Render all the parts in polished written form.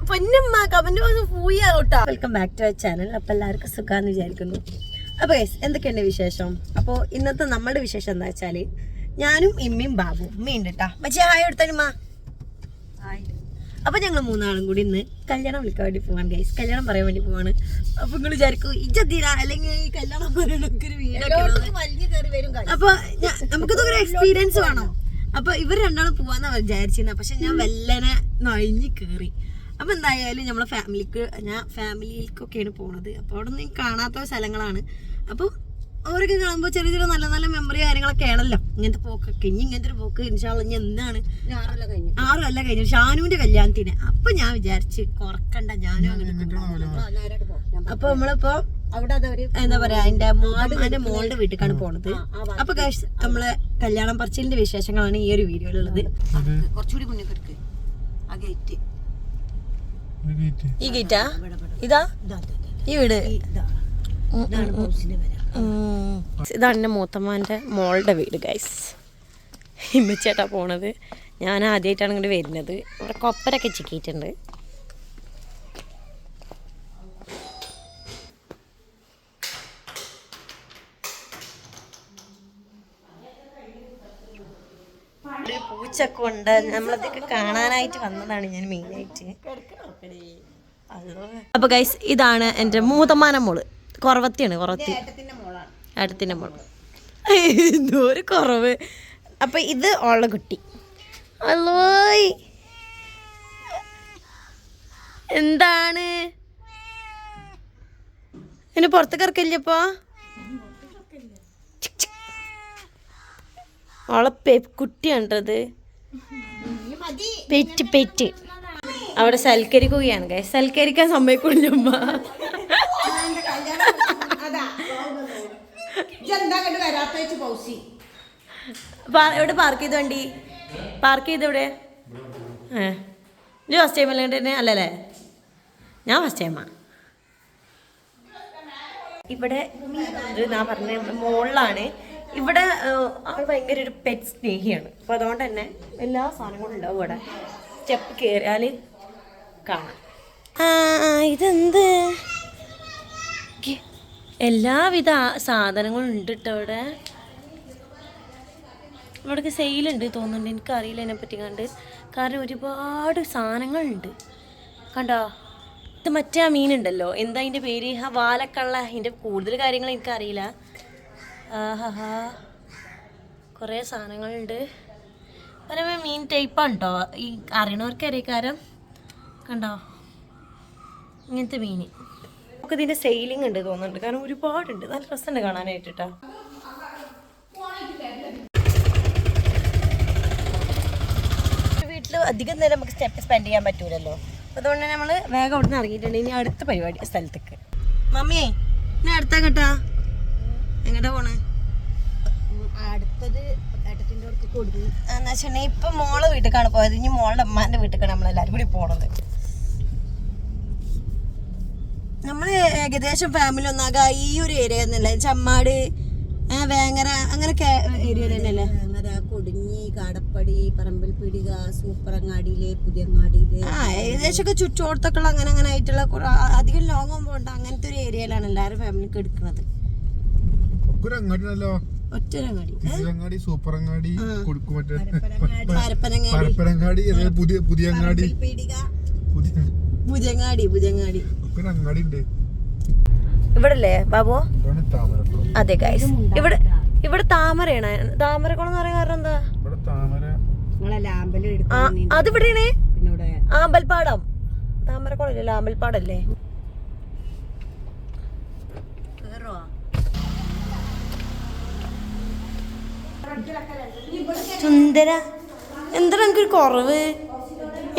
Ponnamma comment box പൂയാട്ടാ. Welcome back to our channel. അപ്പൊ എല്ലാവർക്കും സുഖാന്ന് വിചാരിക്കുന്നു. അപ്പൊ എന്തൊക്കെയുണ്ട് വിശേഷം? അപ്പൊ ഇന്നത്തെ നമ്മളുടെ വിശേഷം എന്താ വെച്ചാല് ഞാനും ഇമ്മയും ബാബു ഉമ്മയുണ്ട് കേട്ടാ. മച്ചി ഹായ് എടുത്തമ്മ. അപ്പൊ ഞങ്ങൾ മൂന്നാളും കൂടി ഇന്ന് കല്യാണം വിളിക്കാൻ വേണ്ടി പോവാൻ ഗൈസ്. കല്യാണം പറയാൻ വേണ്ടി പോവാണ്. അപ്പൊ നിങ്ങൾ വിചാരിക്കും ഇജ്ജീരാ അല്ലെങ്കിൽ ഈ കല്യാണം പറയണൊക്കെ ഒരു വീടൊക്കെ. അപ്പൊ നമുക്കിതൊക്കെ ഒരു എക്സ്പീരിയൻസ് വേണം. അപ്പൊ ഇവർ രണ്ടാളും പോവാന്നാ വിചാരിച്ചിരുന്ന. പക്ഷെ ഞാൻ വെല്ലനെ നൊഴിഞ്ഞ് കേറി. അപ്പൊ എന്തായാലും നമ്മളെ ഫാമിലിയിലേക്കൊക്കെയാണ് പോണത്. അപ്പൊ അവിടെ നിന്ന് കാണാത്ത സ്ഥലങ്ങളാണ്. അപ്പൊ അവരൊക്കെ കാണുമ്പോൾ ചെറിയ ചെറിയ നല്ല നല്ല മെമ്മറി കാര്യങ്ങളൊക്കെ ആണല്ലോ ഇങ്ങനത്തെ പോക്കൊക്കെ. ഇനി ഇങ്ങനത്തെ ഒരു പോക്ക് ഇൻഷാള്ള ഇനി എന്നാണ് 6 കൊല്ലം കഴിഞ്ഞു ഷാനുവിന്റെ കല്യാണത്തിന്. അപ്പൊ ഞാൻ വിചാരിച്ച് കുറക്കണ്ട ഞാനും അങ്ങനെ. അപ്പൊ നമ്മളിപ്പോ എന്താ പറയാ എന്റെ മോളുടെ വീട്ടിലേക്കാണ് പോണത്. അപ്പൊ നമ്മളെ കല്യാണം പറച്ചിലിന്റെ വിശേഷങ്ങളാണ് ഈ ഒരു വീഡിയോയിലുള്ളത്. കുറച്ചുകൂടി മുന്നേ ആ ഗേറ്റ്, ഈ ഗേറ്റാ ഇതാ ഈ വീട്. ഇതാണ് എൻ്റെ മൂത്തമ്മാൻ്റെ മോളുടെ വീട് ഗൈസ്. ഇമ്മച്ചേട്ടാ പോണത്. ഞാൻ ആദ്യമായിട്ടാണ് ഇങ്ങോട്ട് വരുന്നത്. ഇവിടെ കൊപ്പരൊക്കെ ചിക്കിയിട്ടുണ്ട്. ഒരു പൂച്ചൊക്കെ ഉണ്ട്. നമ്മളതൊക്കെ കാണാനായിട്ട് വന്നതാണ് ഞാൻ മെയിനായിട്ട്. അപ്പൊ ഗൈസ് ഇതാണ് എൻ്റെ മൂത്തമ്മാൻ്റെ മോള്. കുറവത്തിയാണ്, കുറവത്തി ഏട്ടത്തിൻ്റെ മോള്. എന്തോ ഒരു കുറവ്. അപ്പൊ ഇത് ഓള കുട്ടി. അല്ലോയ് എന്താണ് എന്നെ പുറത്തേക്ക് ഇറക്കില്ലപ്പോ? ഓളെ കുട്ടിയാണ്ടത് പെറ്റ് പെറ്റ്. അവിടെ സൽക്കരിക്കുകയാണ് ഗൈസ്. സൽക്കരിക്കാൻ സമ്മതിക്കില്ല ഉമ്മ. എവിടെ പാർക്ക് ചെയ്ത വണ്ടി? പാർക്ക് ചെയ്ത് എവിടെ? ഇത് ഫസ്റ്റ് ടൈം അല്ലേ? അല്ലല്ലേ, ഞാൻ ഫസ്റ്റ് ടൈമാ. ഇവിടെ ഞാൻ പറഞ്ഞ മോളിലാണ്. ഇവിടെ ആൾ ഭയങ്കര ഒരു പെറ്റ് സ്നേഹിയാണ്. അപ്പോൾ അതുകൊണ്ട് തന്നെ എല്ലാ സാധനങ്ങളും ഉണ്ടാവും ഇവിടെ. സ്റ്റെപ്പ് കയറിയാൽ കാണാം. ഇതെന്ത് എല്ലാവിധ സാധനങ്ങളും ഉണ്ട് കേട്ടോ ഇവിടെ. ഇവിടേക്ക് സെയിലുണ്ട് തോന്നുന്നുണ്ട്. എനിക്കറിയില്ല അതിനെപ്പറ്റി കണ്ട്. കാരണം ഒരുപാട് സാധനങ്ങളുണ്ട് കണ്ടോ. ഇത് മറ്റേ ആ മീനുണ്ടല്ലോ, എന്താ അതിൻ്റെ പേര്? ആ വാലക്കള്ള. അതിൻ്റെ കൂടുതൽ കാര്യങ്ങൾ എനിക്കറിയില്ല. ആഹാ കുറേ സാധനങ്ങളുണ്ട്. പല മീൻ ടൈപ്പാണ് കേട്ടോ. ഈ അറിയണവർക്ക് അറിയിക്കാരം കണ്ടോ ഇങ്ങനത്തെ മീൻ. നമുക്ക് ഇതിൻ്റെ സെയിലിംഗ് ഉണ്ട് തോന്നുന്നുണ്ട്. കാരണം ഒരുപാടുണ്ട്. നല്ല രസമുണ്ട് കാണാനായിട്ട് കേട്ടോ. വീട്ടിൽ അധികം നേരം നമുക്ക് സ്പെൻഡ് ചെയ്യാൻ പറ്റൂലല്ലോ. അതുകൊണ്ട് തന്നെ നമ്മൾ വേഗം അവിടെ നിന്ന് ഇറങ്ങിയിട്ടുണ്ട്. ഇനി അടുത്ത പരിപാടി സ്ഥലത്തേക്ക്. മമ്മിയേ ഇനി അടുത്ത കേട്ടാ എങ്ങോട്ടാ പോണേ? അടുത്തത് ഏട്ടത്തിൻ്റെ അടുത്ത് കൊടുത്തു എന്ന് വെച്ചിട്ടുണ്ടെങ്കിൽ ഇപ്പം മോളെ വീട്ടിലേക്കാണ് പോയത്. ഇനി മോളുടെ അമ്മാൻ്റെ വീട്ടിലേക്കാണ് നമ്മളെല്ലാവരും കൂടി പോണത്. നമ്മൾ ഏകദേശം ഫാമിലി ഒന്നാകെ ഈ ഒരു ഏരിയ തന്നെയല്ലേ? ചമ്മാട്, വേങ്ങര അങ്ങനെയൊക്കെ ഏരിയ തന്നെയല്ലേ? വേങ്ങര, കൊടിഞ്ഞി, കാടപ്പടി, പറമ്പിൽപീടിക, സൂപ്പറങ്ങാടിയില്, പുതിയങ്ങാടിയില്, ഏകദേശമൊക്കെ ചുറ്റോടത്തൊക്കെ അങ്ങനെ അങ്ങനെ ആയിട്ടുള്ള അധികം ലോങ് പോകുമ്പോൾ അങ്ങനത്തെ ഒരു ഏരിയയിലാണ് എല്ലാവരും ഫാമിലിക്ക് എടുക്കുന്നത്. ഒറ്റരങ്ങാടി, സൂപ്പറങ്ങാടി, പരപ്പനങ്ങാടി, പുതിയങ്ങാടി, പുതിയങ്ങാടി ഇവിടെ അല്ലേ ബാബു? അതെ ഗൈസ്, ഇവിടെ താമരയാണ്. താമരക്കുളം എന്ന് പറയാൻ കാരണം എന്താ? അതിവിടെയാണ് ആമ്പൽപ്പാടം. താമരക്കുളം ഇല്ലല്ലോ, ആമ്പൽപ്പാടല്ലേ? സുന്ദര എന്താ എനിക്കൊരു കുറവ്?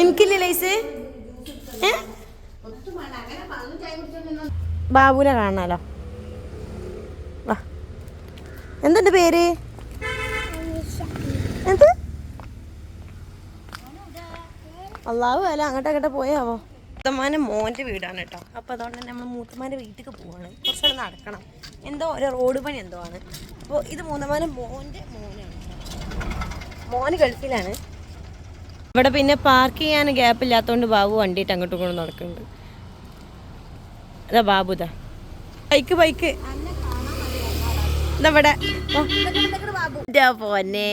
എനിക്കില്ലേ ലൈസ്? ബാബുവിനെ കാണാലോ. വാ, എന്തെന്റെ പേര്? എന്ത്? അള്ളാഹു അല്ല, അങ്ങോട്ടങ്ങോട്ട് പോയാവോ. മൂത്തമ്മാൻ്റെ മോൻ്റെ വീടാണ് കേട്ടോ. അപ്പോൾ അതുകൊണ്ട് തന്നെ നമ്മൾ മൂത്തമ്മാൻ്റെ വീട്ടിലേക്ക് പോവാണ്. കുറച്ച് നടക്കണം. എന്തോ ഒരു റോഡ് പണി എന്തോ ആണ്. അപ്പോൾ ഇത് മൂത്തമ്മാൻ്റെ മോൻ്റെ മോനാണ്. മോന് ഗൾഫിലാണ്. ഇവിടെ പിന്നെ പാർക്ക് ചെയ്യാൻ ഗ്യാപ്പ് ഇല്ലാത്തതുകൊണ്ട് ബാബു വണ്ടിയിട്ട് അങ്ങോട്ടും ഇങ്ങോട്ടും നടക്കുന്നുണ്ട്. അതാ ബാബുതാ ബൈക്ക് ഇതവിടെ പോന്നെ.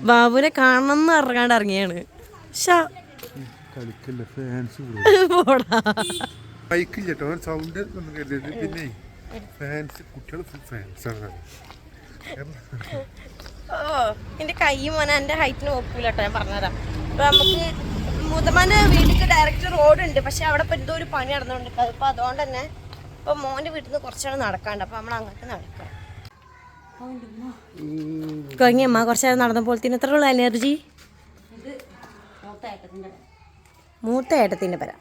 ബാബുവിനെ കാണണം ഇറങ്ങാണ്ട് ഇറങ്ങിയാണ്. പിന്നെ കുട്ടികൾ എന്റെ കൈ മോനെ എന്റെ ഹൈറ്റിന് ഒപ്പില്ല കേട്ടോ, ഞാൻ പറഞ്ഞുതരാം. അപ്പൊ നമുക്ക് മുതമാന്റെ വീട്ടിലേക്ക് ഡയറക്റ്റ് റോഡ് ഉണ്ട്, പക്ഷെ അവിടെ ഇപ്പൊ എന്തോ ഒരു പണി നടന്നുകൊണ്ട് അപ്പൊ അതുകൊണ്ട് തന്നെ ഇപ്പൊ മോന്റെ വീട്ടിൽ നിന്ന് കുറച്ചാണ് നടക്കാണ്ട്. അപ്പൊ നമ്മൾ അങ്ങോട്ട് നടക്കാം. കൊങ്ങിയമ്മ കുറച്ചേരം നടന്നപ്പോൾ എത്ര ഉള്ള എനർജി? മൂത്ത ഏട്ടത്തിന്റെ പര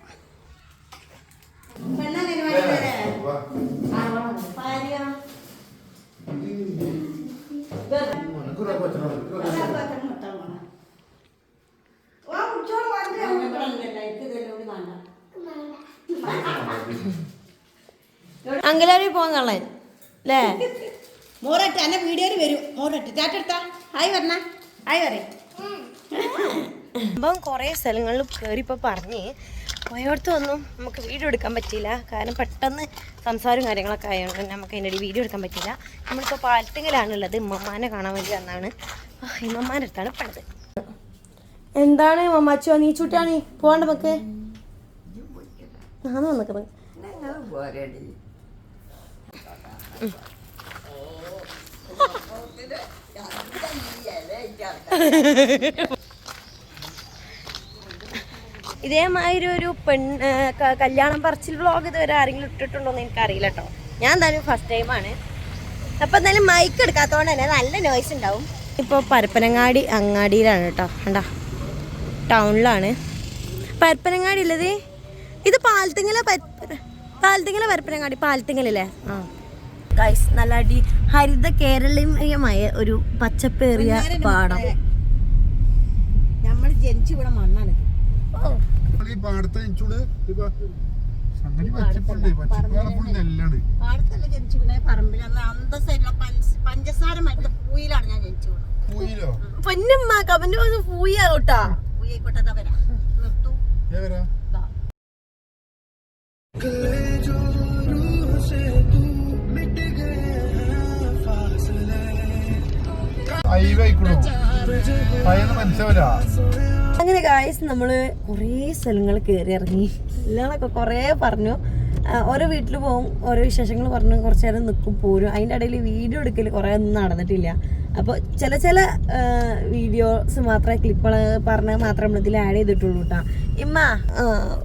അങ്കലാരി പോകാൻ കള്ളൻ അല്ലേ? മോറട്ട് എന്നെ വീഡിയോയിൽ വരും. മോറട്ട് ചാറ്റെടുത്താ ഹായ് പറഞ്ഞ ഹായ് പറയും. അപ്പം കുറേ സ്ഥലങ്ങളിൽ കയറി ഇപ്പോൾ പറഞ്ഞ് പോയോടത്തൊന്നും നമുക്ക് വീഡിയോ എടുക്കാൻ പറ്റിയില്ല. കാരണം പെട്ടെന്ന് സംസാരവും കാര്യങ്ങളൊക്കെ ആയതുകൊണ്ട് തന്നെ നമുക്ക് അതിൻ്റെ വീഡിയോ എടുക്കാൻ പറ്റില്ല. നമ്മളിപ്പോൾ പാലത്തിങ്കലാണുള്ളത്. ഇമ്മമാനെ കാണാൻ വേണ്ടി വന്നാണ്. ഇമ്മമാൻ്റെ അടുത്താണ് പണത്. എന്താണ് മമ്മച്ചോ നീ ചൂട്ടാണ് പോകണ്ട നമുക്ക് നാന്ന് വന്നിക്കുന്നത്. ഇതേമാതിരി ഒരു കല്യാണം പറച്ചിൽ വ്ളോഗ് ഇതുവരെ ആരെങ്കിലും ഇട്ടിട്ടുണ്ടോ എന്ന് എനിക്കറിയില്ല കേട്ടോ. ഞാൻ എന്തായാലും ഫസ്റ്റ് ടൈമാണ്. അപ്പം എന്തായാലും മൈക്ക് എടുക്കാത്തതുകൊണ്ട് തന്നെ നല്ല നോയ്സ് ഉണ്ടാവും. ഇപ്പോൾ പരപ്പനങ്ങാടി അങ്ങാടിയിലാണ് കേട്ടോ. കണ്ടാ ടൗണിലാണ് പരപ്പനങ്ങാടി ഉള്ളത്. ഇത് പാലത്തിങ്ങല പരപ്പനങ്ങാടി പാലത്തിങ്ങലല്ലേ? ആ ഗൈസ് നല്ല ഹരിത കേരളീയമായ ഒരു പച്ചപ്പേറിയ പാടം. നമ്മൾ ജനിച്ചു ഇവിടെ മണ്ണാണിത്. പാടത്തല്ല ജനിച്ചു വീണ പറമ്പിൽ അന്തസ്സായിട്ടുള്ള പഞ്ചസാര മരുന്ന് പൂയിലാണ് ഞാൻ ജനിച്ചു വീണത്. പൊന്നുമ്മ കമന്റ് ബോക്സ് പൂയാട്ടാ. പൂയിക്കോട്ടെ വരാം നിർത്തു. അങ്ങനെ ഗായ്സ് നമ്മള് കുറേ സ്ഥലങ്ങൾ കയറി ഇറങ്ങി. എല്ലാളൊക്കെ കുറേ പറഞ്ഞു. ഓരോ വീട്ടിൽ പോകും, ഓരോ വിശേഷങ്ങൾ പറഞ്ഞു, കുറച്ചു നേരം നിൽക്കും, പോരും. അതിൻ്റെ ഇടയിൽ വീഡിയോ എടുക്കൽ കുറേ ഒന്നും നടന്നിട്ടില്ല. അപ്പോൾ ചില വീഡിയോസ് മാത്രമേ ക്ലിപ്പുകൾ പറഞ്ഞ് മാത്രം നമ്മളിതിൽ ആഡ് ചെയ്തിട്ടുള്ളൂ കേട്ടോ. ഇമ്മ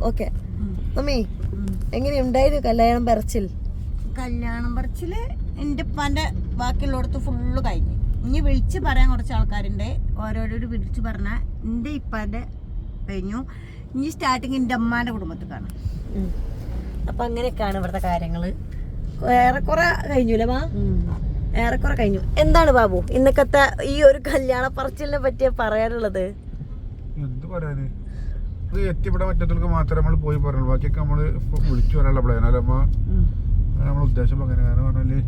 ഓക്കെ മമ്മി എങ്ങനെയുണ്ടായിരുന്നു കല്യാണം പറച്ചിൽ? എൻ്റെ ഉപ്പാൻ്റെ ബാക്കിയുള്ളിടത്ത് ഫുള്ള് കഴിഞ്ഞു. ഇനി വിളിച്ച് പറയാൻ കുറച്ച് ആൾക്കാരുണ്ട്. ഓരോരോട് വിളിച്ച് പറഞ്ഞാൽ എൻ്റെ ഇപ്പാൻ്റെ കഴിഞ്ഞു. ഇനി സ്റ്റാർട്ടിങ് എൻ്റെ അമ്മാൻ്റെ കുടുംബത്തിൽ കാണാം. അപ്പം അങ്ങനെയൊക്കെയാണ് ഇവിടുത്തെ കാര്യങ്ങൾ. ഏറെക്കുറെ കഴിഞ്ഞൂല്ലേ മാ? ഏറെക്കുറെ കഴിഞ്ഞു. എന്താണ് ബാബു ഇന്നക്കത്തെ ഈ ഒരു കല്യാണ പറച്ചിലിനെ പറ്റിയ പറയാനുള്ളത്? എന്ത് പറയാന്, എത്തിപ്പെടാൻ പറ്റത്തുള്ളവർക്ക് മാത്രമേ നമ്മൾ പോയി പറയുള്ളൂ. ബാക്കിയൊക്കെ നമ്മള് വിളിച്ചു പറയാനുള്ള പ്ലാനല്ലേ നമ്മളെ ഉദ്ദേശം. അങ്ങനെ കാരണം പറഞ്ഞാല്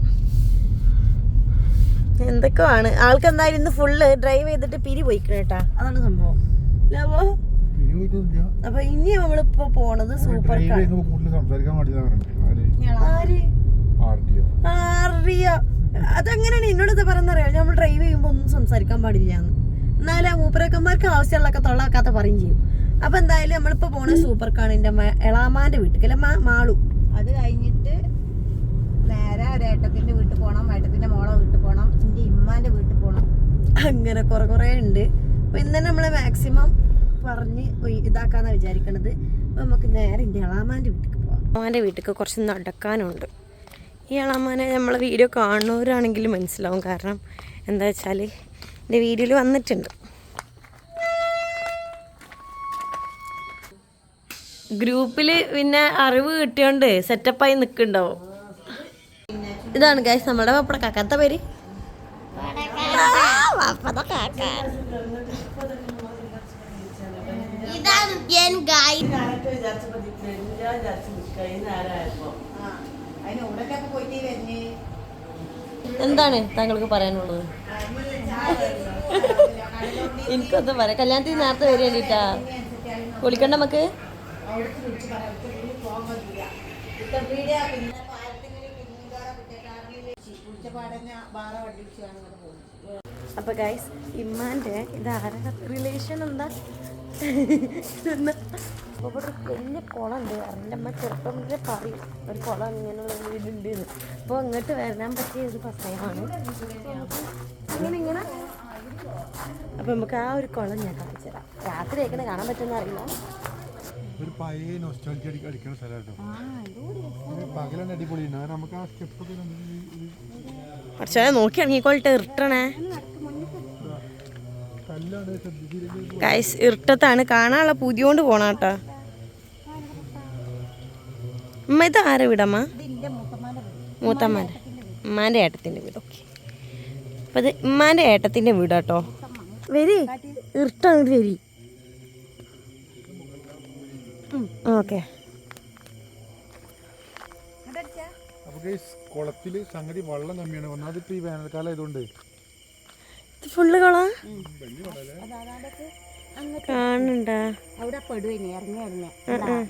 എന്തൊക്കെയാണ് ആൾക്ക് എന്തായാലും ഇന്ന് ഫുള്ള് ഡ്രൈവ് ചെയ്തിട്ട് പിരി പോയിക്കണം കേട്ടാ. അതാണ് സംഭവം. അപ്പൊ ഇനി നമ്മളിപ്പോ പോണത് സൂപ്പർ അതെങ്ങനെയാണ് എന്നോട് പറയുന്നറിയാം. നമ്മൾ ഡ്രൈവ് ചെയ്യുമ്പോ ഒന്നും സംസാരിക്കാൻ പാടില്ല എന്ന്. എന്നാലും മൂപ്പരക്കന്മാർക്ക് ആവശ്യമുള്ളതൊക്കെ തൊള്ളാക്കാത്ത പറയും ചെയ്യും. അപ്പൊ എന്തായാലും നമ്മളിപ്പോ പോണത് സൂപ്പർക്കാണ്. എന്റെ എളാമാന്റെ വീട്ടിൽ അല്ല മാളു. അത് കഴിഞ്ഞിട്ട് നേരെ ഒരേട്ടത്തിന്റെ വീട്ടിൽ പോകണം, ഏട്ടത്തിന്റെ മോളെ വീട്ടിൽ പോകണം, എന്റെ ഇമ്മാന്റെ വീട്ടിൽ പോകണം. അങ്ങനെ കുറെ ഉണ്ട്. അപ്പൊ ഇന്ന് നമ്മള് മാക്സിമം പറഞ്ഞ് ഇതാക്കാന്നാ വിചാരിക്കണത്. അപ്പൊ നമുക്ക് നേരെ എന്റെ എളാമാന്റെ വീട്ടിൽ പോവാം. അമ്മാന്റെ വീട്ടിൽ കുറച്ച് നടക്കാനുണ്ട്. ഈ എളാമാനെ നമ്മളെ വീഡിയോ കാണുന്നവരാണെങ്കിലും മനസ്സിലാവും. കാരണം എന്താ വെച്ചാൽ എൻ്റെ വീഡിയോയിൽ വന്നിട്ടുണ്ട്. ഗ്രൂപ്പിൽ പിന്നെ അറിവ് കിട്ടിയോണ്ട് സെറ്റപ്പായി നിൽക്കുന്നുണ്ടാവും. ഇതാണ് ഗൈസ് നമ്മുടെ പപ്പട കാക്കാത്ത പേര്. അതിന് എവിടേക്കൊക്കെ പോയിട്ട് വരുന്നേ എന്താണ് താങ്കൾക്ക് പറയാനുള്ളത്? എനിക്കൊന്നും പറയാം. കല്യാണത്തിന് നേരത്തെ വരിക വേണ്ടിട്ടാ വിളിക്കണ്ട നമുക്ക്. അപ്പൊ ഗൈസ് ഇമ്മാന്റെ ഇതാരുടെ റിലേഷൻ എന്താ ഇവിടെ വലിയ കുളമുണ്ട്. എൻ്റെ അമ്മ ചെറുപ്പം മുതലേ പറയും ഒരു കുളം ഇങ്ങനെയുള്ള വീടുണ്ട് എന്ന്. അപ്പോൾ ഇങ്ങോട്ട് വരാൻ പറ്റിയ ഒരു സമയമാണ് ഇങ്ങനെ. അപ്പോൾ നമുക്ക് ആ ഒരു കുളം ഞാൻ കാണിച്ചു തരാം. രാത്രി ആയിക്കണേ കാണാൻ പറ്റുമെന്ന് അറിയില്ല. ഒരു പഴയ നൊസ്റ്റാൾജി അടിക്കുന്ന സ്ഥലമാട്ടോ. പകലാണ് അടിപൊളിയാണ്. നമുക്ക് ആ സ്റ്റെപ്പൊക്കെ പക്ഷേ നോക്കി ഇറങ്ങിക്കോട്ടെ, ഇറിട്ടണേ കല്ലാണ് ശ്രദ്ധിച്ചില്ലെങ്കിൽ ഗൈസ്. ഇറിട്ടത്താണ്, കാണാനുള്ള പുതിയ കൊണ്ട് പോണ കേട്ടോ. അമ്മ ഇത് ആരെ വീടമ്മ? മൂത്തമ്മാൻ്റെ ഉമ്മാൻ്റെ ഏട്ടത്തിൻ്റെ വീട്. ഓക്കെ, അപ്പം ഇത് ഉമ്മാൻ്റെ ഏട്ടത്തിൻ്റെ വീടാട്ടോ. വരി ഇറിട്ടാണ് വരി. ഓക്കെ, കുളത്തില് സംഗതി വെള്ളം കമ്മിയാണ്. ഒന്നാമത് ഇപ്പൊ ഈ വേനൽക്കാലം ആയതുകൊണ്ട് ഫുള്ള് കുളം കാണണ്ട. അവിടെ പെടുവേനെ ഇറങ്ങി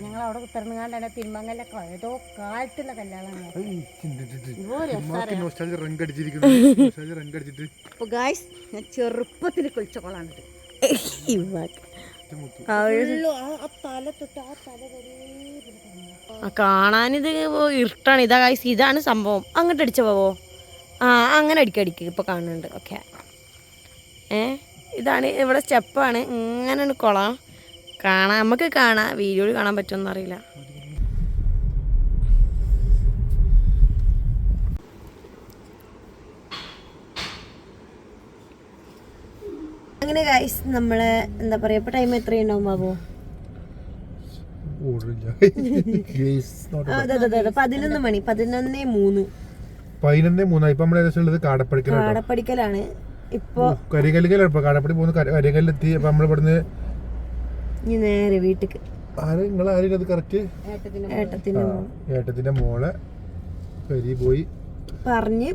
ഞങ്ങൾ അവിടെ കുത്തിറങ്ങാണ്ടാണ് തിരുമങ്ങലൊക്കെ ഏതോ കാലത്തുള്ള കല്യാണമാണ്. അപ്പൊ ഗായ്സ് ഞാൻ ചെറുപ്പത്തിൽ കുളിച്ച കുളാണിത്. കാണാനിത് ഇഷ്ടമാണ്. ഇതാ ഗൈസ്, ഇതാണ് സംഭവം. അങ്ങോട്ട് അടിച്ച പോവോ? ആ അങ്ങനെ അടിക്കടിക്ക് ഇപ്പൊ കാണുന്നുണ്ട്. ഓക്കെ, ഇതാണ് ഇവിടെ സ്റ്റെപ്പാണ്. ഇങ്ങനെയാണ് കുളം. കാണാൻ നമുക്ക് കാണാം, വീഡിയോയിൽ കാണാൻ പറ്റുമെന്ന് അറിയില്ല. അങ്ങനെ ഗൈസ് നമ്മള് എന്താ പറയാ, ഇപ്പൊ ടൈം എത്രയുണ്ടാവും ബാബു? 11 മണി, 11:03. 11:03. ഇപ്പൊ നമ്മള് ഏകദേശം ഉള്ളത് കാടപ്പടിക്കലാണ്. ഇപ്പൊ കരികല്ലിക്കലാണ്. ഇപ്പൊ കാടപ്പടി പോകുന്ന കരികല്ലെത്തി. അപ്പൊ നമ്മൾ ഇവിടുന്ന് നേരെ വീട്ടിക്ക്. നിങ്ങളത് കറക്റ്റ് ഏട്ടത്തിന്റെ മോളെ കരി പോയി പറഞ്ഞ്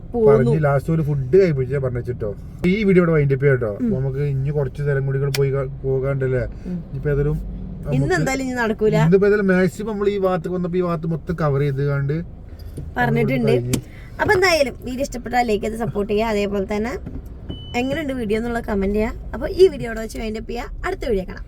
ലാസ്റ്റ് ഒരു ഫുഡ് കഴിപ്പിച്ചാ പറഞ്ഞിട്ടോ. ഈ വീഡിയോ ഇവിടെ വൈൻഡപ്പ് ചെയ്യാം കേട്ടോ. നമുക്ക് ഇനി കുറച്ച് സ്ഥലം കൂടി പോയി പോകാണ്ടല്ലേ. ഇപ്പൊ ഏതായാലും നടക്കൂല. മാക്സിമം നമ്മൾ ഈ ഭാഗത്ത് വന്നപ്പോ ഈ ഭാഗത്ത് മൊത്തം കവർ ചെയ്ത് കണ്ട് പറഞ്ഞിട്ടുണ്ട്. അപ്പൊ എന്തായാലും വീഡിയോ ഇഷ്ടപ്പെട്ടാൽ ലൈക്ക് ചെയ്ത് സപ്പോർട്ട് ചെയ്യുക. അതേപോലെ തന്നെ എങ്ങനെയുണ്ട് വീഡിയോ എന്നുള്ള കമന്റ് ചെയ്യുക. അപ്പൊ ഈ വീഡിയോടെ വെച്ച് വൈൻഡപ്പ് ചെയ്യുക. അടുത്ത വീഡിയോ കാണാം.